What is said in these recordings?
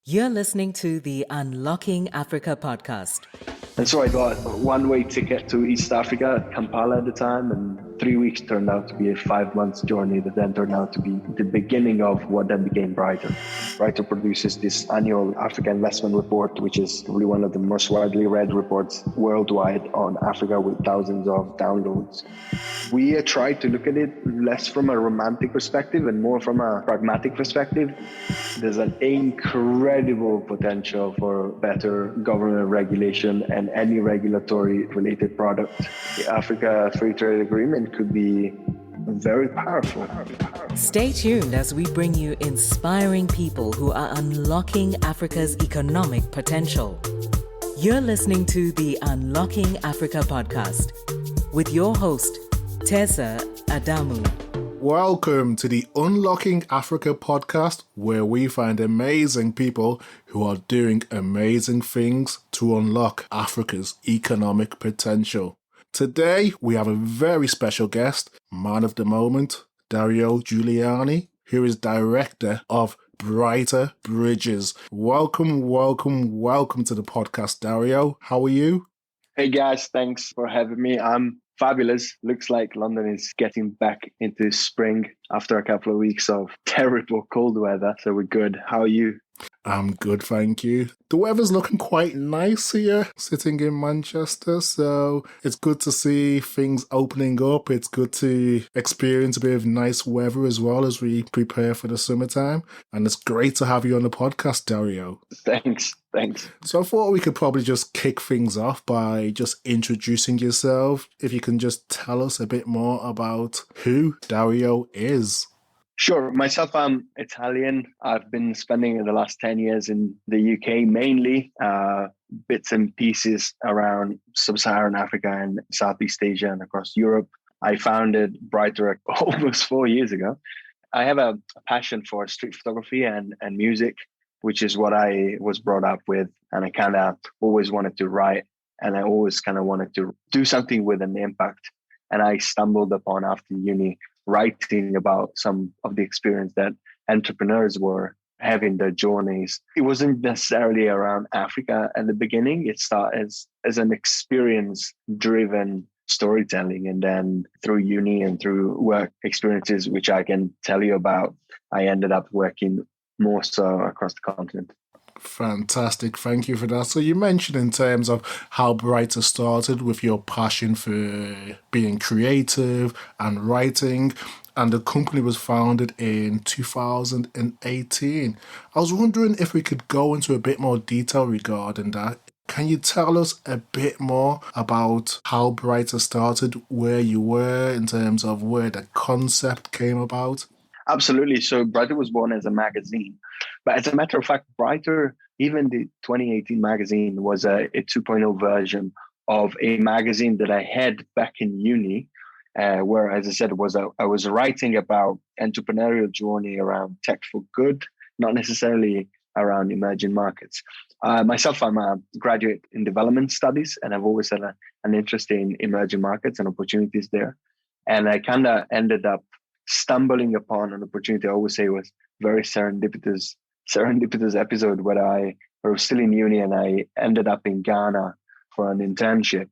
You're listening to the Unlocking Africa podcast. And so I got a one-way ticket to East Africa, Kampala at the time, and 3 weeks turned out to be a 5 month journey that then turned out to be the beginning of what then became Brighter. Brighter produces this annual Africa investment report, which is probably one of the most widely read reports worldwide on Africa with thousands of downloads. We tried to look at it less from a romantic perspective and more from a pragmatic perspective. There's an incredible potential for better government regulation and any regulatory related product. The Africa Free Trade Agreement could be very powerful. Stay tuned as we bring you inspiring people who are unlocking Africa's economic potential. You're listening to the Unlocking Africa podcast with your host, Tessa Adamu. Welcome to the Unlocking Africa podcast, where we find amazing people who are doing amazing things to unlock Africa's economic potential. Today, we have a very special guest, man of the moment, Dario Giuliani, who is director of Brighter Bridges. Welcome to the podcast, Dario. How are you? Hey guys, thanks for having me. I'm fabulous. Looks like London is getting back into spring after a couple of weeks of terrible cold weather. So we're good. How are you? I'm good, thank you. The weather's looking quite nice here, sitting in Manchester, so it's good to see things opening up. It's good to experience a bit of nice weather as well as we prepare for the summertime. And it's great to have you on the podcast, Dario. Thanks. So I thought we could probably just kick things off by just introducing yourself. If you can just tell us a bit more about who Dario is. Sure. Myself, I'm Italian. I've been spending the last 10 years in the UK, mainly bits and pieces around sub-Saharan Africa and Southeast Asia and across Europe. I founded Brighter almost 4 years ago. I have a passion for street photography and music, which is what I was brought up with. And I kind of always wanted to write, and I always kind of wanted to do something with an impact. And I stumbled upon after uni writing about some of the experience that entrepreneurs were having their journeys. It wasn't necessarily around Africa at the beginning. It started as an experience-driven storytelling. And then through uni and through work experiences, which I can tell you about, I ended up working more so across the continent. Fantastic. Thank you for that. So you mentioned in terms of how Brighter started with your passion for being creative and writing, and the company was founded in 2018. I was wondering if we could go into a bit more detail regarding that. Can you tell us a bit more about how Brighter started, where you were in terms of where the concept came about? Absolutely. So Brighter was born as a magazine. But as a matter of fact, Brighter, even the 2018 magazine, was a 2.0 version of a magazine that I had back in uni, where, as I said, I was writing about entrepreneurial journey around tech for good, not necessarily around emerging markets. Myself, I'm a graduate in development studies, and I've always had an interest in emerging markets and opportunities there. And I kind of ended up stumbling upon an opportunity I always say was very serendipitous episode where I was still in uni and I ended up in Ghana for an internship.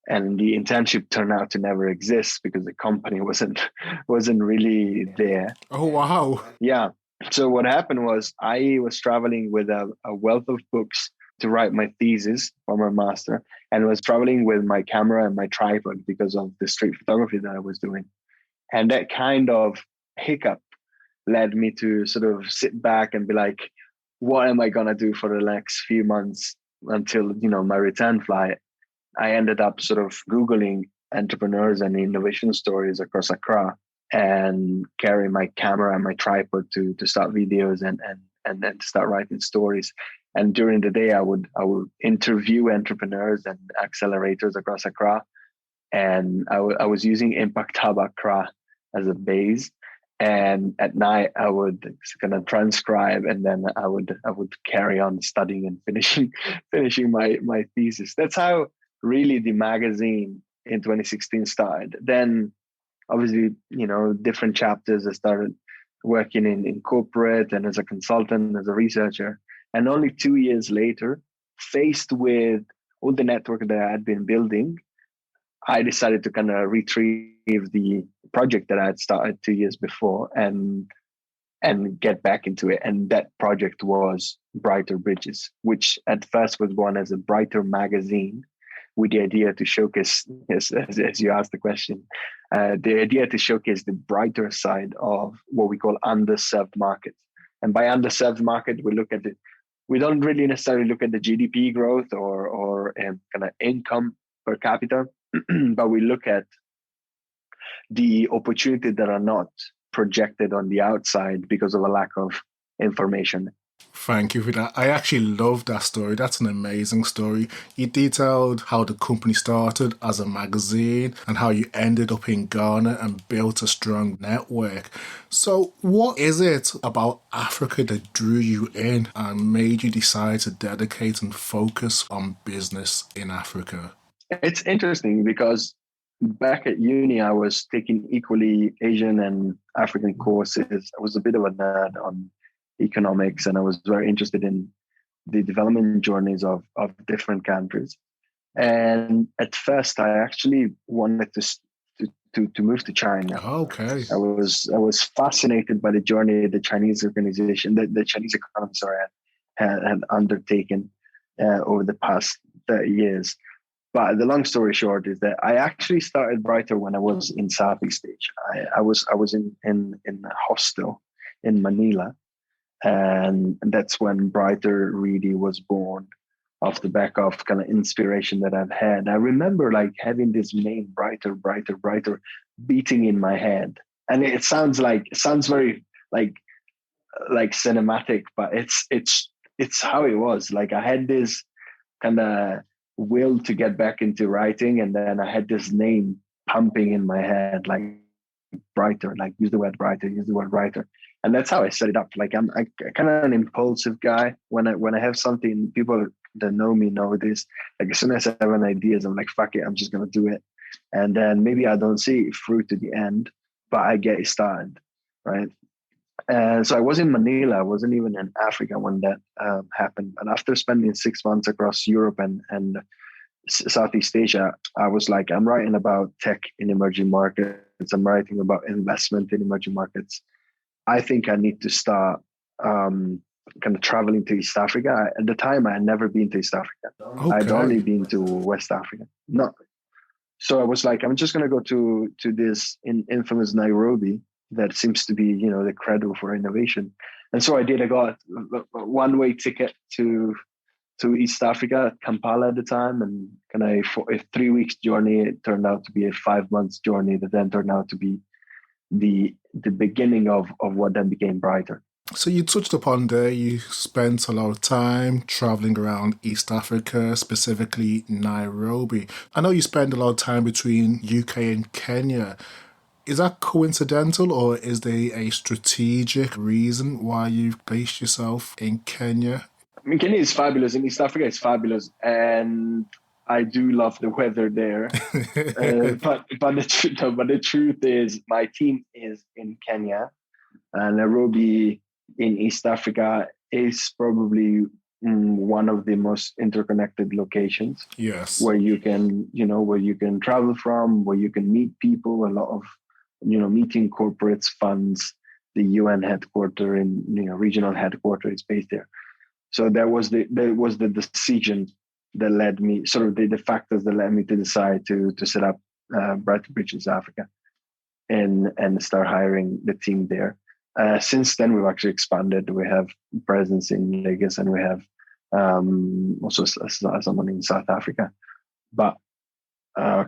And the internship turned out to never exist because the company wasn't really there. Oh, wow. Yeah. So what happened was I was traveling with a wealth of books to write my thesis for my master, and was traveling with my camera and my tripod because of the street photography that I was doing. And that kind of hiccup led me to sort of sit back and be like, what am I going to do for the next few months until, my return flight? I ended up sort of Googling entrepreneurs and innovation stories across Accra and carrying my camera and my tripod to start videos and then to start writing stories. And during the day, I would interview entrepreneurs and accelerators across Accra. And I was using Impact Hub Accra as a base. And at night, I would kind of transcribe, and then I would carry on studying and finishing my thesis. That's how really the magazine in 2016 started. Then, obviously, different chapters. I started working in corporate and as a consultant, as a researcher. And only 2 years later, faced with all the network that I had been building, I decided to kind of retrieve the project that I had started 2 years before and get back into it. And that project was Brighter Bridges, which at first was born as a Brighter magazine, with the idea to showcase, as you asked the question, the idea to showcase the brighter side of what we call underserved markets. And by underserved market, we don't really necessarily look at the GDP growth or kind of income per capita, but we look at the opportunities that are not projected on the outside because of a lack of information. Thank you for that. I actually love that story. That's an amazing story. You detailed how the company started as a magazine and how you ended up in Ghana and built a strong network. So what is it about Africa that drew you in and made you decide to dedicate and focus on business in Africa? It's interesting because back at uni, I was taking equally Asian and African courses. I was a bit of a nerd on economics, and I was very interested in the development journeys of different countries. And at first, I actually wanted to move to China. Okay. I was fascinated by the journey the Chinese organization, the Chinese economy, had undertaken over the past 30 years. But the long story short is that I actually started Brighter when I was in Southeast Asia. I was in a hostel in Manila. And that's when Brighter really was born, off the back of kind of inspiration that I've had. I remember like having this name Brighter beating in my head. And it sounds very like cinematic, but it's how it was. Like I had this kind of will to get back into writing, and then I had this name pumping in my head, like Brighter, like use the word Brighter. And that's how I set it up. Like I'm kind of an impulsive guy. When I have something, people that know me know this. Like as soon as I have an idea, I'm like, fuck it, I'm just gonna do it. And then maybe I don't see it through to the end, but I get it started, right? And so I was in Manila. I wasn't even in Africa when that happened. And after spending 6 months across Europe and Southeast Asia, I was like, I'm writing about tech in emerging markets. I'm writing about investment in emerging markets. I think I need to start kind of traveling to East Africa. At the time, I had never been to East Africa. Okay. I'd only been to West Africa. No. So I was like, I'm just going to go to this infamous Nairobi that seems to be, the cradle for innovation. And so I did. I got a one-way ticket to East Africa, Kampala at the time, and for a 3 weeks journey. It turned out to be a 5 months journey that then turned out to be the beginning of what then became Brighter. So you touched upon there, you spent a lot of time traveling around East Africa, specifically Nairobi. I know you spend a lot of time between UK and Kenya. Is that coincidental, or is there a strategic reason why you've based yourself in Kenya? I mean, Kenya is fabulous, and East Africa is fabulous, and I do love the weather there. But the truth is, my team is in Kenya, and Nairobi in East Africa is probably one of the most interconnected locations. Yes, where you can travel from, where you can meet people. A lot of meeting corporates, funds, the UN headquarters and regional headquarters is based there. So that was the decision that led me, sort of the factors that led me to decide to set up Brighter Bridges Africa and start hiring the team there. Since then, we've actually expanded. We have presence in Lagos, and we have also someone in South Africa. But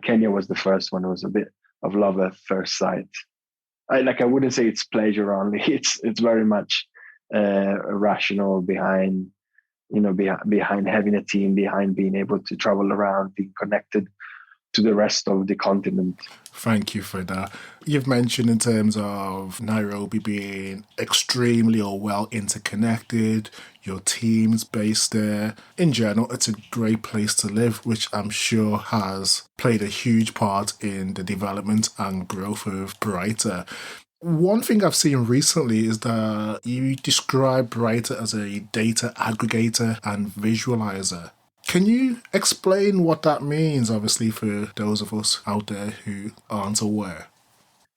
Kenya was the first one. It was a bit of love at first sight. I wouldn't say it's pleasure only. It's very much rational behind having a team, behind being able to travel around, being connected to the rest of the continent. Thank you for that. You've mentioned in terms of Nairobi being extremely or well interconnected, your team's based there. In general, it's a great place to live, which I'm sure has played a huge part in the development and growth of Brighter. One thing I've seen recently is that you describe Brighter as a data aggregator and visualizer. Can you explain what that means, obviously, for those of us out there who aren't aware?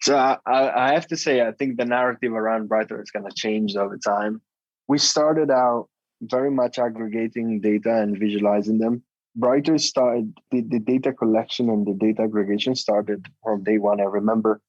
So I have to say, I think the narrative around Brighter is going to change over time. We started out very much aggregating data and visualizing them. Brighter started, the data collection and the data aggregation started from day one. I remember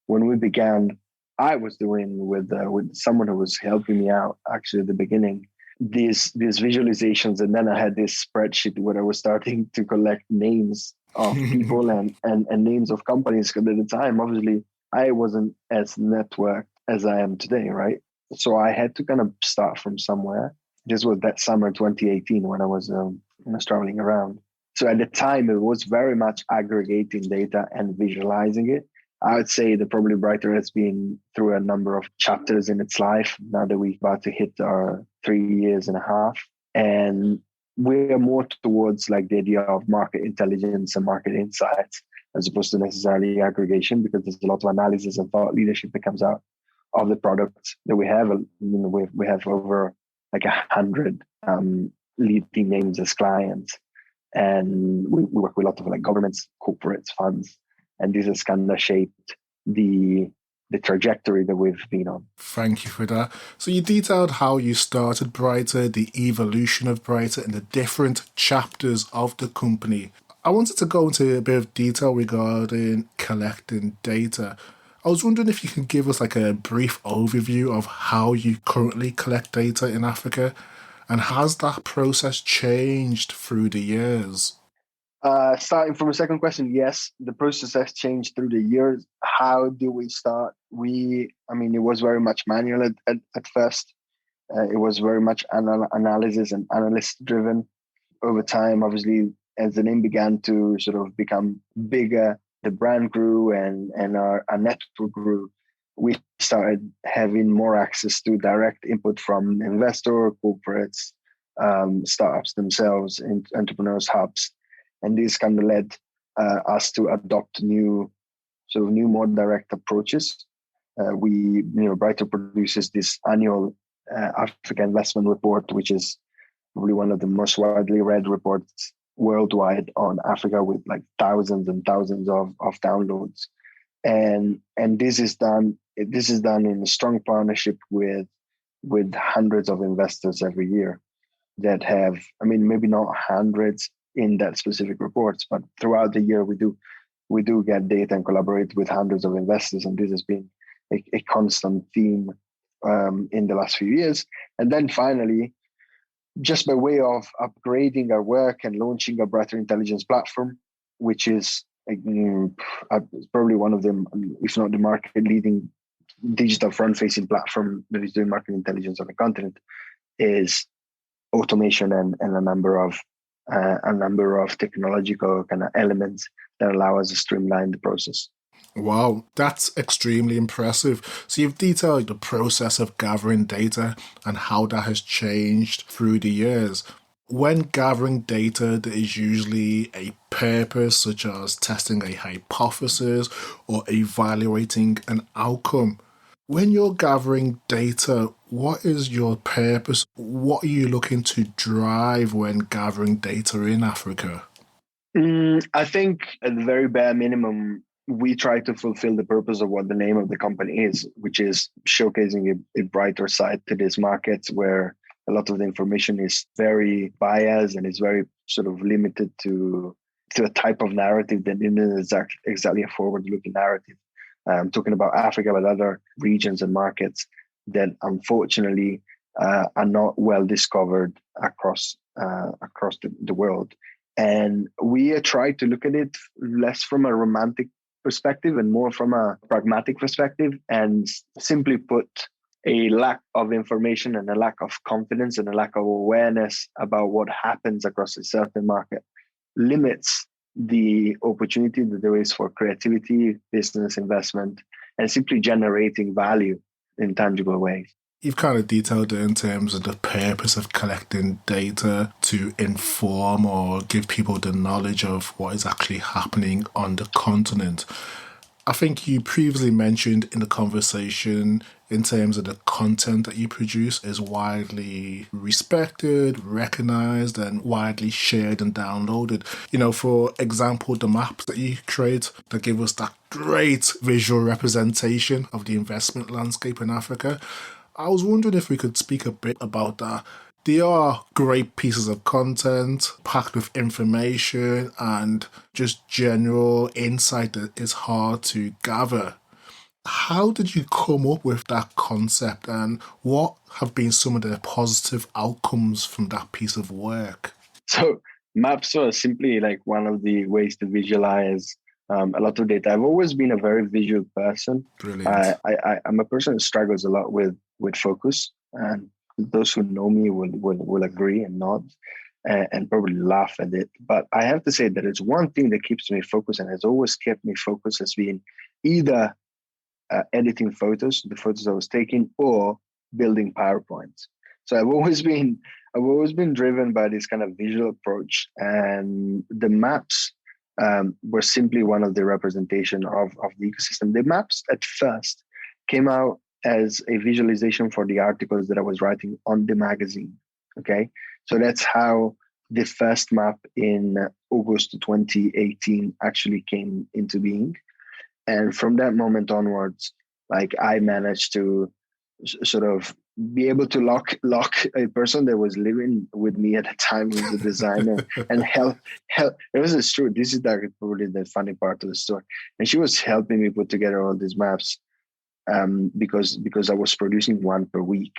when we began, I was doing with someone who was helping me out actually at the beginning, these visualizations. And then I had this spreadsheet where I was starting to collect names of people and names of companies. Because at the time, obviously, I wasn't as networked as I am today, right? So I had to kind of start from somewhere. This was that summer 2018 when I was traveling around. So at the time, it was very much aggregating data and visualizing it. I would say that probably Brighter has been through a number of chapters in its life now that we're about to hit our 3 years and a half. And we're more towards like the idea of market intelligence and market insights as opposed to necessarily aggregation, because there's a lot of analysis and thought leadership that comes out of the products that we have. We have over like 100 leading names as clients, and we work with a lot of like governments, corporates, funds, and this has kind of shaped the trajectory that we've been on. Thank you for that. So you detailed how you started Brighter, the evolution of Brighter, and the different chapters of the company. I wanted to go into a bit of detail regarding collecting data. I was wondering if you can give us like a brief overview of how you currently collect data in Africa, and has that process changed through the years? Starting from a second question, yes, the process has changed through the years. How do we start? It was very much manual at first. It was very much analysis and analyst driven. Over time, obviously, as the name began to sort of become bigger, the brand grew and our network grew. We started having more access to direct input from investor, corporates, startups themselves, entrepreneurs, hubs. And this kind of led us to adopt new, more direct approaches. Brighter produces this annual Africa Investment Report, which is probably one of the most widely read reports worldwide on Africa, with like thousands and thousands of downloads. And this is done in a strong partnership with hundreds of investors every year that have, maybe not hundreds in that specific reports, but throughout the year we do get data and collaborate with hundreds of investors, and this has been a constant theme in the last few years. And then finally, just by way of upgrading our work and launching a Brighter Intelligence platform, which is probably one of them, if not the market-leading digital front-facing platform that is doing market intelligence on the continent, is automation and a number of technological kind of elements that allow us to streamline the process. Wow, that's extremely impressive. So you've detailed the process of gathering data and how that has changed through the years. When gathering data, there is usually a purpose, such as testing a hypothesis or evaluating an outcome. When you're gathering data, what is your purpose? What are you looking to drive when gathering data in Africa? I think at the very bare minimum, we try to fulfill the purpose of what the name of the company is, which is showcasing a brighter side to these markets where a lot of the information is very biased and is very sort of limited to a type of narrative that isn't exactly a forward-looking narrative. I'm talking about Africa, but other regions and markets that unfortunately are not well discovered across the world. And we try to look at it less from a romantic perspective and more from a pragmatic perspective. And simply put, a lack of information and a lack of confidence and a lack of awareness about what happens across a certain market limits the opportunity that there is for creativity, business investment, and simply generating value in tangible ways. You've kind of detailed it in terms of the purpose of collecting data to inform or give people the knowledge of what is actually happening on the continent. I think you previously mentioned in the conversation in terms of the content that you produce is widely respected, recognized, and widely shared and downloaded. For example, the maps that you create that give us that great visual representation of the investment landscape in Africa. I was wondering if we could speak a bit about that. They are great pieces of content, packed with information and just general insight that is hard to gather. How did you come up with that concept, and what have been some of the positive outcomes from that piece of work? So maps are simply like one of the ways to visualize a lot of data. I've always been a very visual person. Brilliant. I'm a person who struggles a lot with focus, and those who know me will agree and nod and probably laugh at it. But I have to say that it's one thing that keeps me focused and has always kept me focused has been either editing photos, the photos I was taking, or building PowerPoints. So I've always been driven by this kind of visual approach, and the maps were simply one of the representation of the ecosystem. The maps at first came out as a visualization for the articles that I was writing on the magazine. Okay, so that's how the first map in August 2018 actually came into being. And from that moment onwards, like I managed to sort of be able to lock a person that was living with me at the time, who was a designer, and help. It was true. This is probably the funny part of the story. And she was helping me put together all these maps because I was producing one per week.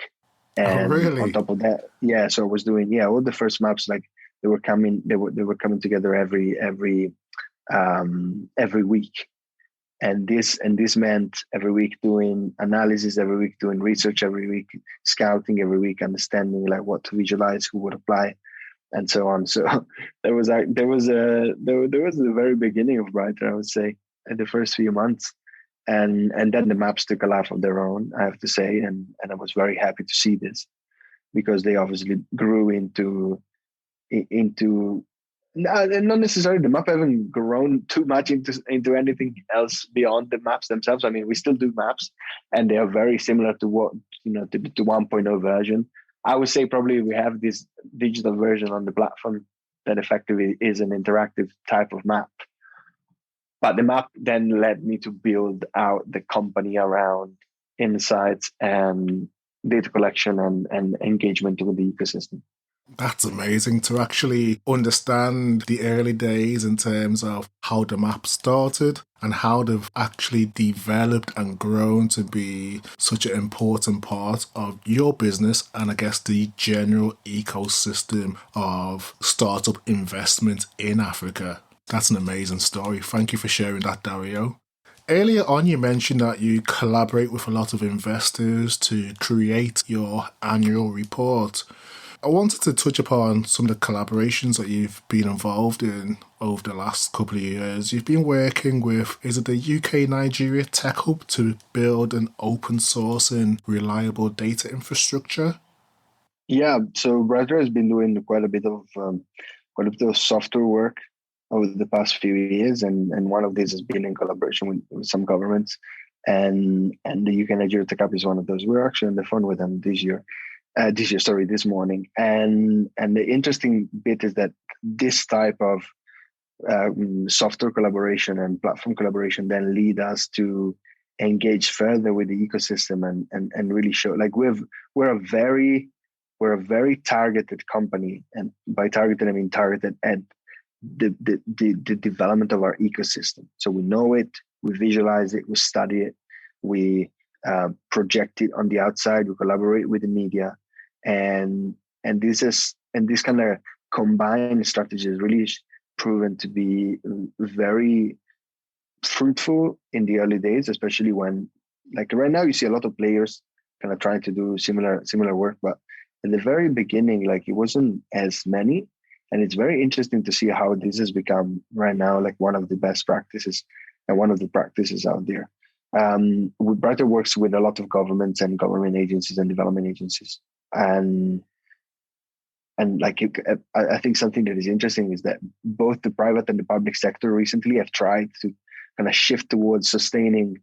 Oh, And really? on top of that, so I was doing all the first maps, like they were coming together every week. And this meant every week doing analysis, every week doing research, every week scouting, every week understanding like what to visualize, who would apply, and so on. So there was the very beginning of Brighter, I would say, in the first few months, and then the maps took a life of their own, I have to say, and I was very happy to see this, because they obviously grew into not necessarily, the map haven't grown too much into anything else beyond the maps themselves. I mean, we still do maps, and they are very similar to what to 1.0 version. I would say probably we have this digital version on the platform that effectively is an interactive type of map. But the map then led me to build out the company around insights and data collection and engagement with the ecosystem. That's amazing to actually understand the early days in terms of how the map started and how they've actually developed and grown to be such an important part of your business and I guess the general ecosystem of startup investment in Africa. That's an amazing story. Thank you for sharing that, Dario. Earlier on, you mentioned that you collaborate with a lot of investors to create your annual report. I wanted to touch upon some of the collaborations that you've been involved in over the last couple of years. You've been working with, is it the UK Nigeria Tech Hub to build an open source and reliable data infrastructure? Yeah, so Brother has been doing quite a bit of software work over the past few years, and one of these has been in collaboration with some governments, and the UK Nigeria Tech Hub is one of those. We're actually on the phone with them this morning, and the interesting bit is that this type of software collaboration and platform collaboration then lead us to engage further with the ecosystem and really show, like, we're a very targeted company, and by targeted I mean targeted at the development of our ecosystem. So we know it, we visualize it, we study it, we project it on the outside, we collaborate with the media, and this kind of combined strategy has really proven to be very fruitful in the early days, especially when, like, right now you see a lot of players kind of trying to do similar work, but in the very beginning, like, it wasn't as many. And it's very interesting to see how this has become right now, like, one of the best practices and one of the practices out there. Brighter works with a lot of governments and government agencies and development agencies. And like, I think something that is interesting is that both the private and the public sector recently have tried to kind of shift towards supporting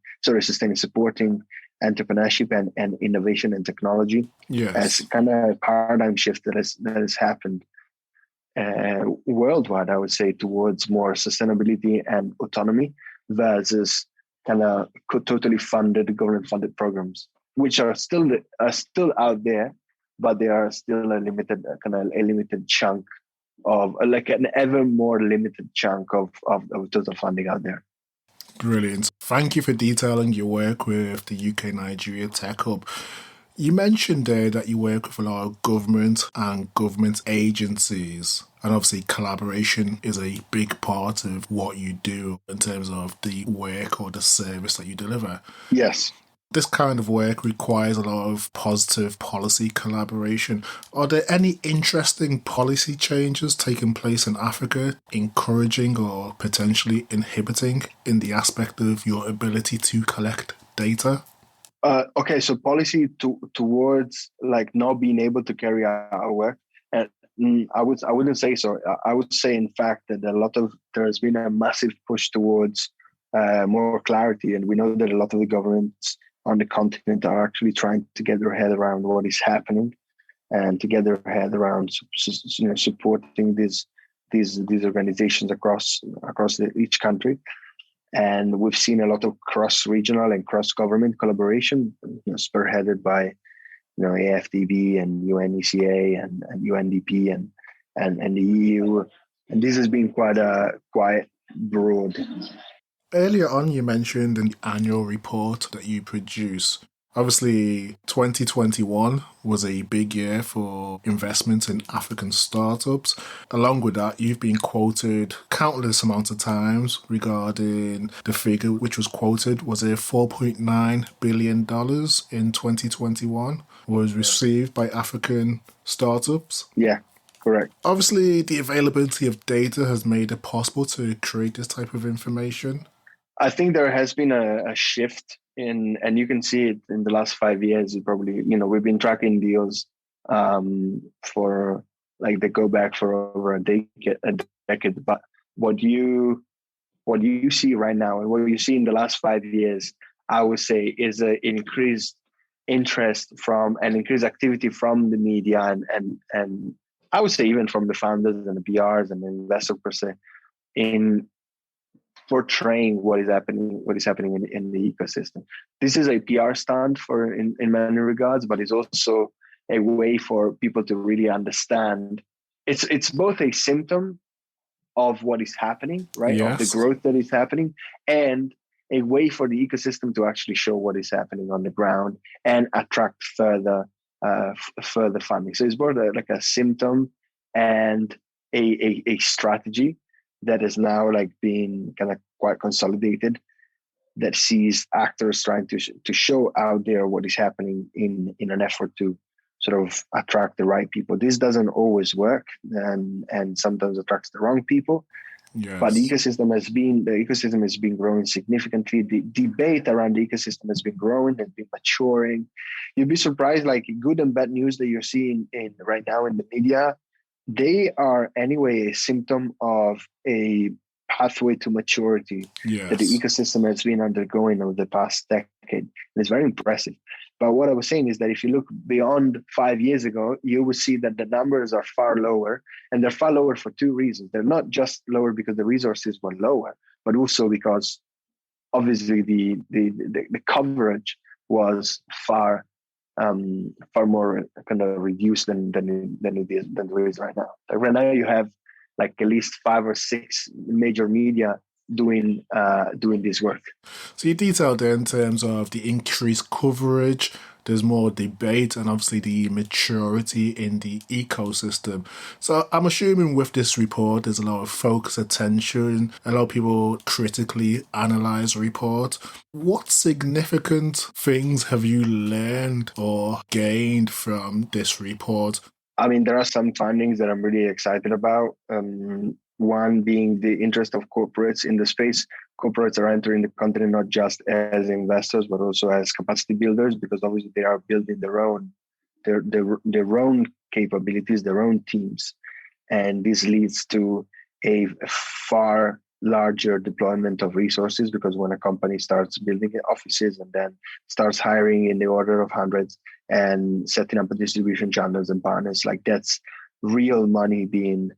entrepreneurship and innovation and technology as Yes. kind of a paradigm shift that has happened worldwide, I would say, towards more sustainability and autonomy versus kind of totally funded, government funded programs, which are still out there, but they are still a limited chunk of like an ever more limited chunk of total funding out there. Brilliant. Thank you for detailing your work with the UK Nigeria Tech Hub. You mentioned there that you work with a lot of government and government agencies, and obviously collaboration is a big part of what you do in terms of the work or the service that you deliver. Yes. This kind of work requires a lot of positive policy collaboration. Are there any interesting policy changes taking place in Africa, encouraging or potentially inhibiting in the aspect of your ability to collect data? Okay, so policy towards like not being able to carry out our work, and I wouldn't say so. I would say, in fact, that there's been a massive push towards more clarity, and we know that a lot of the governments on the continent are actually trying to get their head around what is happening, and to get their head around supporting these organizations across each country. And we've seen a lot of cross-regional and cross-government collaboration, spearheaded by, AFDB and UNECA and UNDP and the EU. And this has been quite broad. Earlier on, you mentioned an annual report that you produce. Obviously, 2021 was a big year for investment in African startups. Along with that, you've been quoted countless amounts of times regarding the figure which was quoted was a $4.9 billion in 2021 was received by African startups. Yeah, correct. Obviously, the availability of data has made it possible to create this type of information. I think there has been a shift and you can see it in the last 5 years. We've been tracking deals for like they go back for over a decade. But what you see right now and what you see in the last 5 years, I would say, is an increased interest from and increased activity from the media and I would say even from the founders and the PRs and the investors per se in portraying what is happening in the ecosystem. This is a PR stunt in many regards, but it's also a way for people to really understand. It's both a symptom of what is happening, right? Yes. Of the growth that is happening, and a way for the ecosystem to actually show what is happening on the ground and attract further funding. So it's both like a symptom and a strategy that is now like being kind of quite consolidated, that sees actors trying to show out there what is happening in an effort to sort of attract the right people. This doesn't always work and sometimes attracts the wrong people. Yes. But the ecosystem has been growing significantly. The debate around the ecosystem has been growing and been maturing. You'd be surprised, like good and bad news that you're seeing in right now in the media, they are anyway a symptom of a pathway to maturity that the ecosystem has been undergoing over the past decade. And it's very impressive. But what I was saying is that if you look beyond 5 years ago, you will see that the numbers are far lower, and they're far lower for two reasons. They're not just lower because the resources were lower, but also because obviously the coverage was far more kind of reduced than it is right now. Like right now, you have like at least 5 or 6 major media doing this work. So you detailed there in terms of the increased coverage, there's more debate, and obviously the maturity in the ecosystem. So I'm assuming with this report, there's a lot of focus, attention, a lot of people critically analyze the report. What significant things have you learned or gained from this report? I mean, there are some findings that I'm really excited about. One being the interest of corporates in the space. Corporates are entering the continent not just as investors, but also as capacity builders, because obviously they are building their own capabilities, their own teams. And this leads to a far larger deployment of resources, because when a company starts building offices and then starts hiring in the order of hundreds and setting up a distribution channels and partners, like that's real money being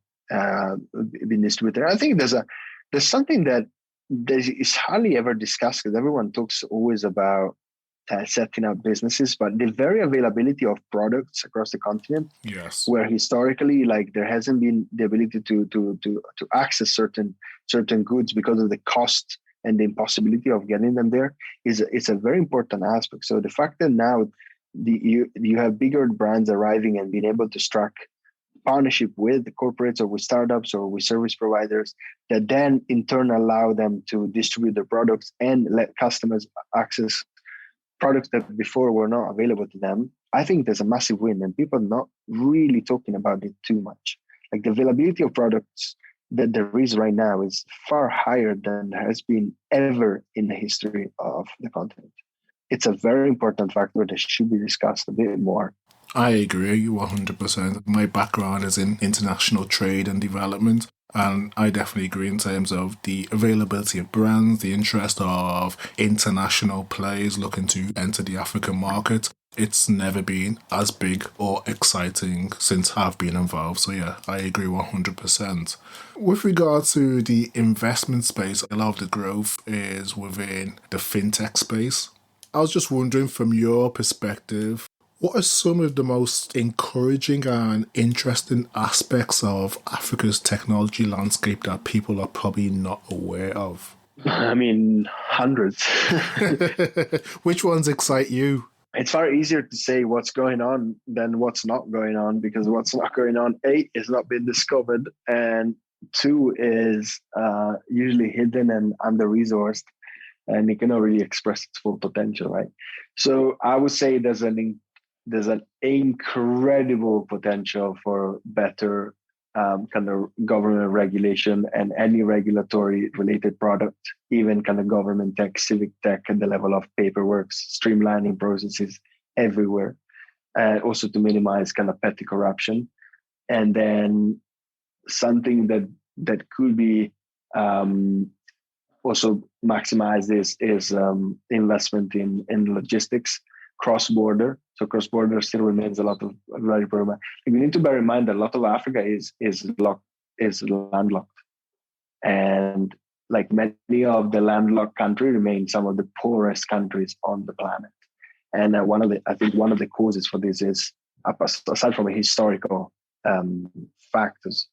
distributed. I think there's something that is hardly ever discussed, because everyone talks always about setting up businesses, but the very availability of products across the continent, yes, where historically, like, there hasn't been the ability to access certain goods because of the cost and the impossibility of getting them there, is a very important aspect. So the fact that now you have bigger brands arriving and being able to strike partnership with the corporates or with startups or with service providers that then in turn allow them to distribute their products and let customers access products that before were not available to them, I think there's a massive win, and people are not really talking about it too much. Like, the availability of products that there is right now is far higher than there has been ever in the history of the continent. It's a very important factor that should be discussed a bit more. I agree 100%. My background is in international trade and development, and I definitely agree in terms of the availability of brands, the interest of international players looking to enter the African market. It's never been as big or exciting since I've been involved. So yeah, I agree 100%. With regard to the investment space, a lot of the growth is within the fintech space. I was just wondering, from your perspective, what are some of the most encouraging and interesting aspects of Africa's technology landscape that people are probably not aware of? I mean, hundreds. Which ones excite you? It's far easier to say what's going on than what's not going on, because what's not going on, A, is not been discovered, and two, is usually hidden and under-resourced, and it cannot really express its full potential, right? So I would say there's an incredible potential for better kind of government regulation and any regulatory related product, even kind of government tech, civic tech at the level of paperwork, streamlining processes everywhere, and also to minimize kind of petty corruption. And then something that could be also maximized is investment in logistics, cross-border. So cross-border still remains a lot of very problem. We need to bear in mind that a lot of Africa is landlocked, and like many of the landlocked countries remain some of the poorest countries on the planet. And one of the causes for this is, aside from a historical factors,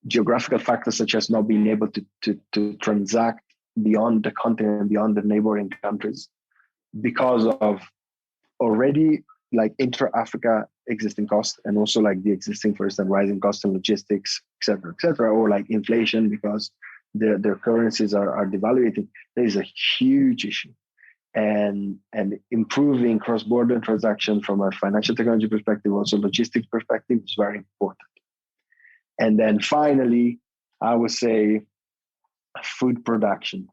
geographical factors such as not being able to transact beyond the continent, beyond the neighboring countries, because of already like intra-Africa existing costs, and also like the existing, for instance, rising costs in logistics, et cetera, or like inflation because their currencies are devaluating. There is a huge issue. And improving cross-border transaction from a financial technology perspective, also logistics perspective, is very important. And then finally, I would say food production.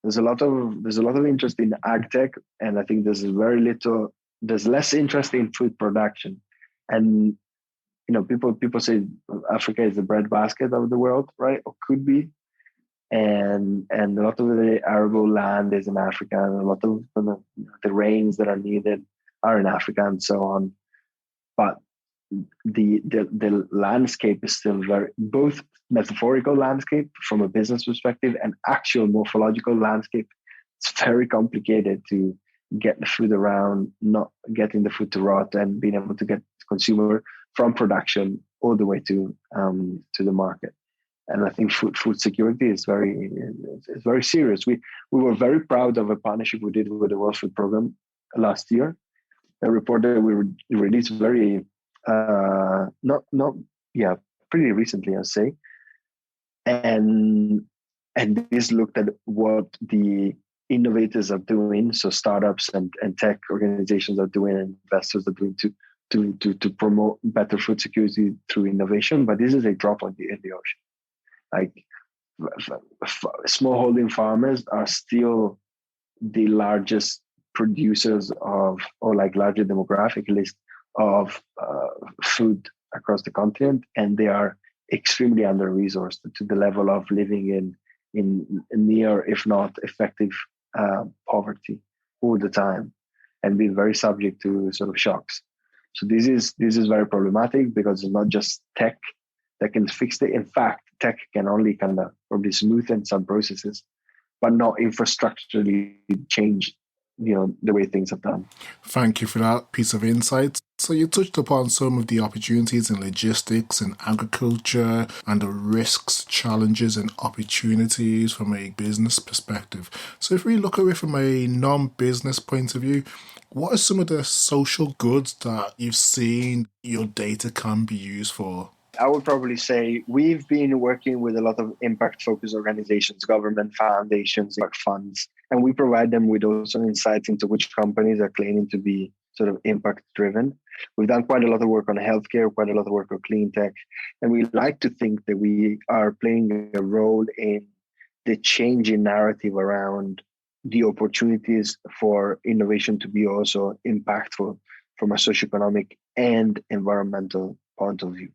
There's a lot of interest in ag tech, and I think there's less interest in food production. And people say Africa is the breadbasket of the world, right? Or could be. And a lot of the arable land is in Africa, and a lot of the rains that are needed are in Africa, and so on. But the landscape is still both metaphorical landscape from a business perspective and actual morphological landscape. It's very complicated to get the food around, not getting the food to rot, and being able to get the consumer from production all the way to the market. And I think food security is very serious. We were very proud of a partnership we did with the World Food Program last year. A report that we released very pretty recently, I'd say. And this looked at what the innovators are doing, so startups and tech organizations are doing, and investors are doing to promote better food security through innovation. But this is a drop in the ocean. Like smallholding farmers are still the largest producers of, or like larger demographic list of food across the continent, and they are extremely under-resourced to the level of living in near, if not effective, poverty all the time, and be very subject to sort of shocks. So this is very problematic because it's not just tech that can fix it. In fact, tech can only kind of probably smoothen some processes, but not infrastructurally change, the way things have done. Thank you for that piece of insight. So you touched upon some of the opportunities in logistics and agriculture and the risks, challenges and opportunities from a business perspective. So if we look at it from a non-business point of view, what are some of the social goods that you've seen your data can be used for? I would probably say we've been working with a lot of impact-focused organizations, government foundations, impact funds, and we provide them with also insights into which companies are claiming to be sort of impact-driven. We've done quite a lot of work on healthcare, quite a lot of work on clean tech, and we like to think that we are playing a role in the changing narrative around the opportunities for innovation to be also impactful from a socioeconomic and environmental point of view.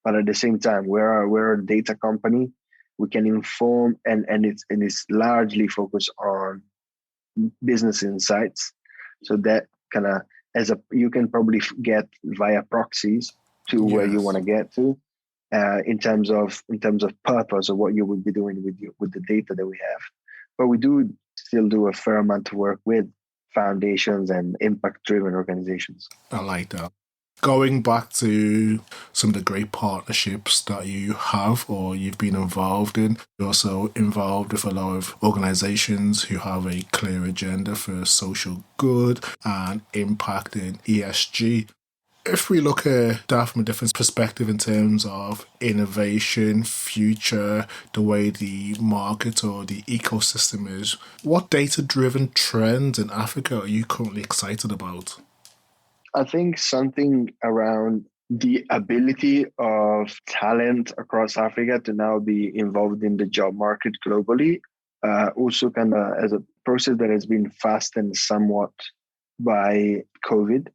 But at the same time, we're a data company. We can inform, and it's largely focused on business insights. So that kind of you can probably get via proxies to where you want to get to, in terms of purpose of what you would be doing with the data that we have. But we do still do a fair amount of work with foundations and impact-driven organizations. I like that. Going back to some of the great partnerships that you have or you've been involved in, you're also involved with a lot of organizations who have a clear agenda for social good and impact in ESG. If we look at that from a different perspective in terms of innovation, future, the way the market or the ecosystem is, what data-driven trends in Africa are you currently excited about? I think something around the ability of talent across Africa to now be involved in the job market globally, also kind of as a process that has been fastened somewhat by COVID,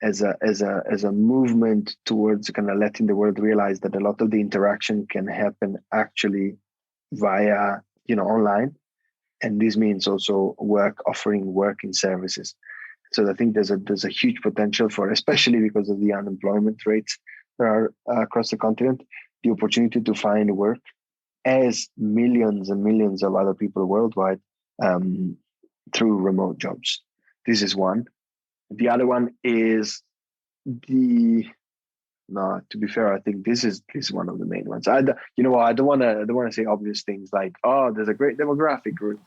as a movement towards kind of letting the world realize that a lot of the interaction can happen actually via online, and this means also offering working services. So I think there's a huge potential for, especially because of the unemployment rates that are across the continent, the opportunity to find work as millions and millions of other people worldwide through remote jobs. This is one. The other one is to be fair, I think this is one of the main ones. I don't want to say obvious things like, oh, there's a great demographic group.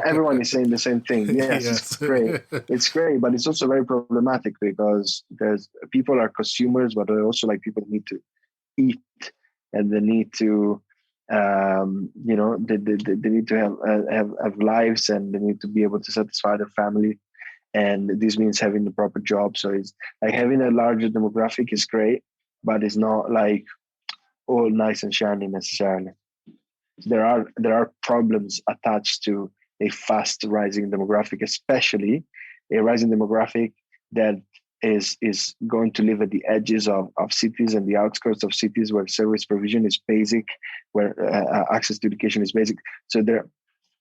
Everyone is saying the same thing. Yes, it's great. It's great, but it's also very problematic because there's people are consumers, but they're also like people need to eat, and they need to, they need to have lives, and they need to be able to satisfy their family. And this means having the proper job. So it's like having a larger demographic is great, but it's not like all nice and shiny necessarily. There are problems attached to a fast rising demographic, especially a rising demographic that is going to live at the edges of cities and the outskirts of cities where service provision is basic, where access to education is basic. So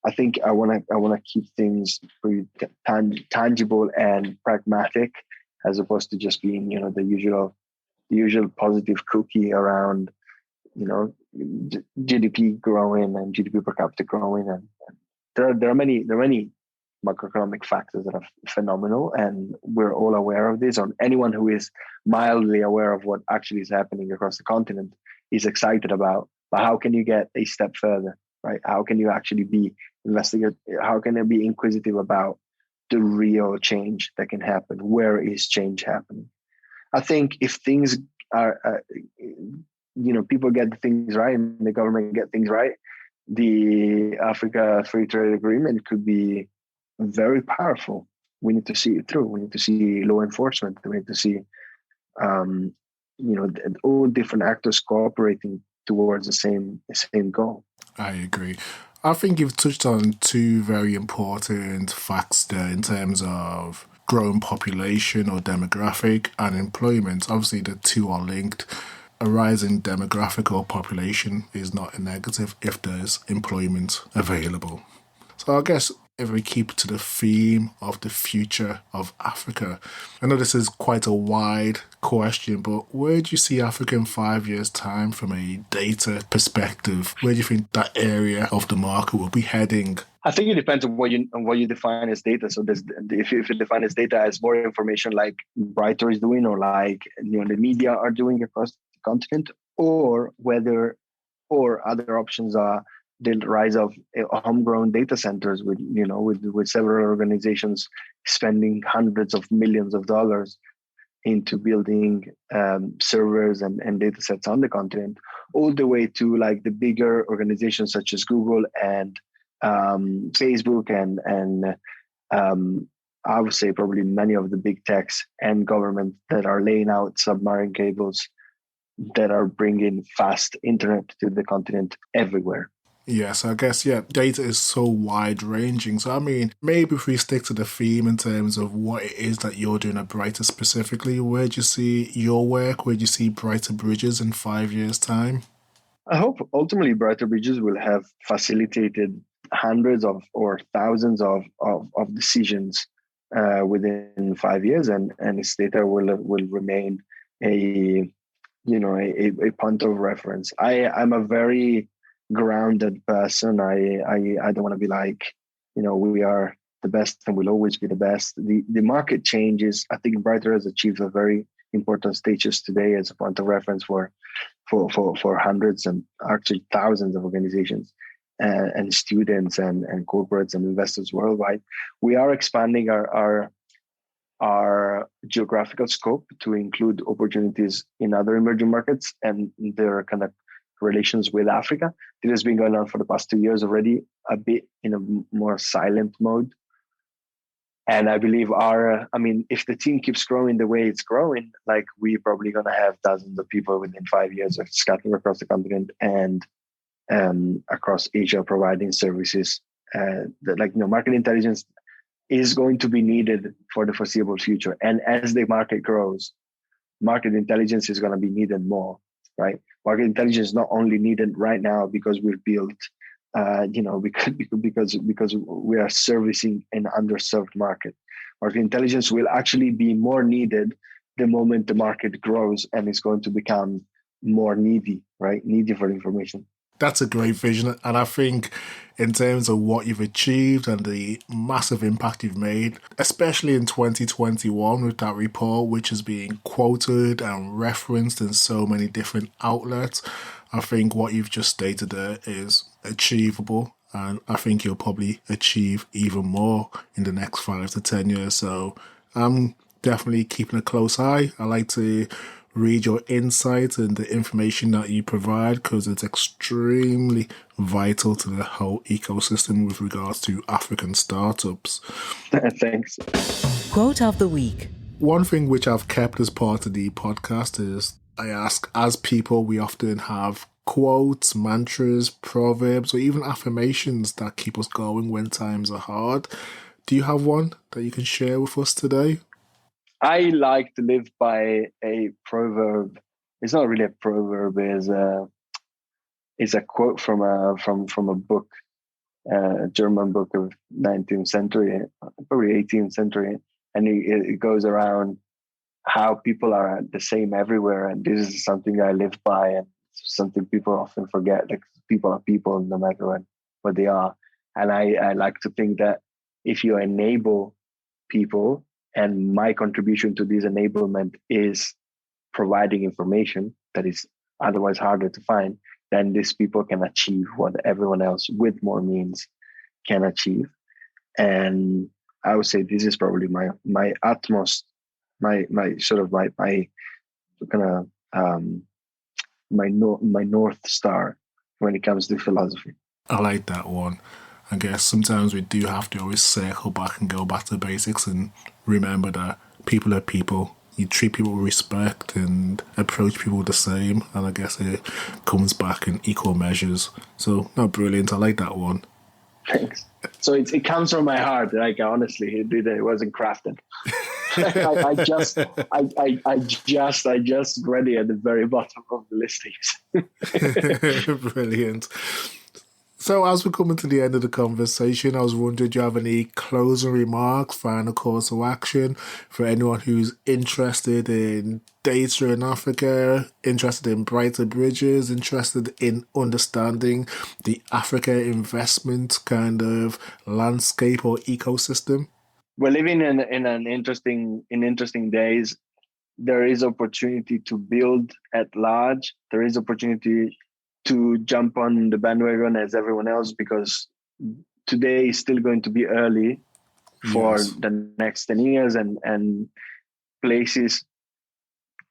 I think I want to keep things pretty tangible and pragmatic, as opposed to just being the usual positive cookie around GDP growing and GDP per capita growing, and there are many macroeconomic factors that are phenomenal, and we're all aware of this. Or anyone who is mildly aware of what actually is happening across the continent is excited about. But how can you get a step further? Right? How can you actually be investigate? How can you be inquisitive about the real change that can happen? Where is change happening? I think if things are, people get things right and the government get things right, the Africa Free Trade Agreement could be very powerful. We need to see it through. We need to see law enforcement. We need to see, all different actors cooperating towards the same goal. I agree. I think you've touched on two very important facts there in terms of growing population or demographic and employment. Obviously, the two are linked. a rising demographic or population is not a negative if there's employment available. So I guess if we keep to the theme of the future of Africa, I know this is quite a wide question, but where do you see Africa in 5 years' time from a data perspective? Where do you think that area of the market will be heading? I think it depends on what you define as data. So if you define as data as more information like Brighter is doing, or like the media are doing across the continent, or other options are the rise of homegrown data centers with several organizations spending hundreds of millions of dollars into building servers and data sets on the continent, all the way to like the bigger organizations such as Google and Facebook and I would say probably many of the big techs and governments that are laying out submarine cables that are bringing fast internet to the continent everywhere. Yes, I guess, data is so wide-ranging. So, I mean, maybe if we stick to the theme in terms of what it is that you're doing at Brighter specifically, where do you see your work? Where do you see Brighter Bridges in 5 years' time? I hope ultimately Brighter Bridges will have facilitated hundreds of or thousands of decisions within 5 years, and its data will remain a point of reference. I'm a very grounded person. I don't want to be like, we are the best and will always be the best. The market changes. I think Brighter has achieved a very important status today as a point of reference for hundreds and actually thousands of organizations and students and corporates and investors worldwide. We are expanding our geographical scope to include opportunities in other emerging markets and their kind of relations with Africa. It has been going on for the past 2 years already, a bit in a more silent mode. And I believe if the team keeps growing the way it's growing, like we're probably going to have dozens of people within 5 years of scattered across the continent and across Asia providing services. Market intelligence is going to be needed for the foreseeable future. And as the market grows, market intelligence is going to be needed more, right? Market intelligence is not only needed right now because we've built, because we are servicing an underserved market. Market intelligence will actually be more needed the moment the market grows and is going to become more needy, right? Needy for information. That's a great vision. And I think in terms of what you've achieved and the massive impact you've made, especially in 2021 with that report, which is being quoted and referenced in so many different outlets, I think what you've just stated there is achievable. And I think you'll probably achieve even more in the next 5 to 10 years. So I'm definitely keeping a close eye. I like to read your insights and the information that you provide because it's extremely vital to the whole ecosystem with regards to African startups. Thanks. Quote of the week. One thing which I've kept as part of the podcast is I ask, as people, we often have quotes, mantras, proverbs, or even affirmations that keep us going when times are hard. Do you have one that you can share with us today? I like to live by a proverb. It's not really a proverb. It's a quote from a book, a German book of 19th century, probably 18th century, and it goes around how people are the same everywhere, and this is something I live by, and something people often forget. Like people are people, no matter what they are, and I like to think that if you enable people. And my contribution to this enablement is providing information that is otherwise harder to find, then these people can achieve what everyone else with more means can achieve. And I would say this is probably my utmost, my North Star when it comes to philosophy. I like that one. I guess sometimes we do have to always circle back and go back to the basics and remember that people are people. You treat people with respect and approach people the same, and I guess it comes back in equal measures. So, no, brilliant. I like that one. Thanks. So it comes from my heart. Like honestly, it wasn't crafted. I just read it at the very bottom of the listings. Brilliant. So as we're coming to the end of the conversation, I was wondering, do you have any closing remarks, final calls to action for anyone who's interested in data in Africa, interested in brighter bridges, interested in understanding the Africa investment kind of landscape or ecosystem? We're living in interesting days. There is opportunity to build at large. There is opportunity to jump on the bandwagon as everyone else, because today is still going to be early for the next 10 years, and places,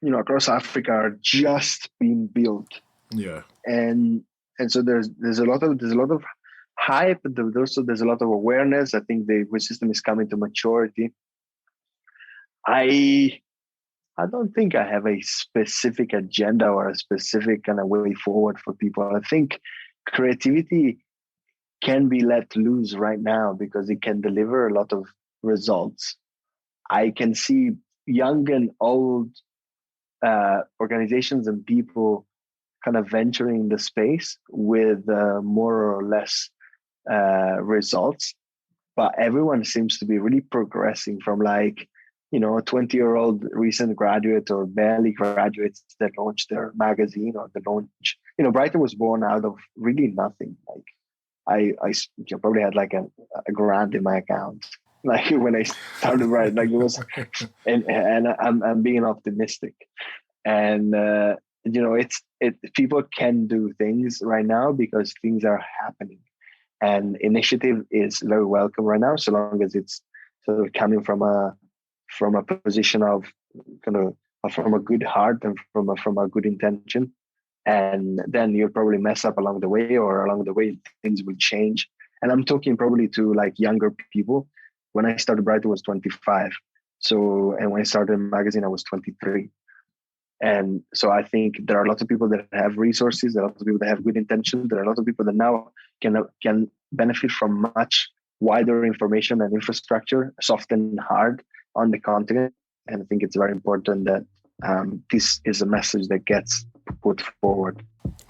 across Africa are just being built. Yeah. And so there's a lot of hype, but there's a lot of awareness. I think the system is coming to maturity. I don't think I have a specific agenda or a specific kind of way forward for people. I think creativity can be let loose right now because it can deliver a lot of results. I can see young and old organizations and people kind of venturing the space with more or less results, but everyone seems to be really progressing from a 20-year-old recent graduate or barely graduates that launched their magazine or the launch. Brighton was born out of really nothing. I probably had like a grand in my account, like when I started Brighton, like it was, and I'm being optimistic, and people can do things right now because things are happening, and initiative is very welcome right now, so long as it's sort of coming from a position of from a good heart and from a good intention. And then you'll probably mess up along the way, or along the way things will change. And I'm talking probably to like younger people. When I started Brighton, I was 25. And when I started the magazine, I was 23. And so I think there are a lot of people that have resources, there are a lot of people that have good intentions, there are a lot of people that now can benefit from much wider information and infrastructure, soft and hard, on the continent. And I think it's very important that this is a message that gets put forward.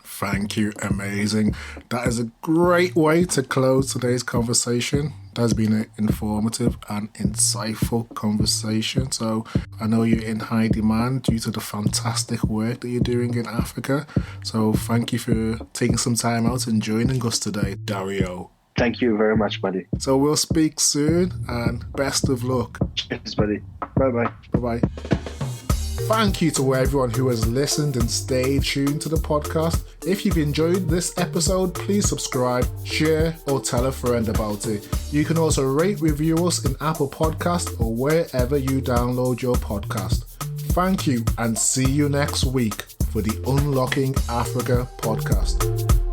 Thank you. Amazing. That is a great way to close today's conversation. That has been an informative and insightful conversation. So I know you're in high demand due to the fantastic work that you're doing in Africa. So thank you for taking some time out and joining us today, Dario. Thank you very much, buddy. So we'll speak soon, and best of luck. Cheers, buddy. Bye-bye. Bye-bye. Thank you to everyone who has listened and stayed tuned to the podcast. If you've enjoyed this episode, please subscribe, share, or tell a friend about it. You can also rate, review us in Apple Podcasts or wherever you download your podcast. Thank you, and see you next week for the Unlocking Africa podcast.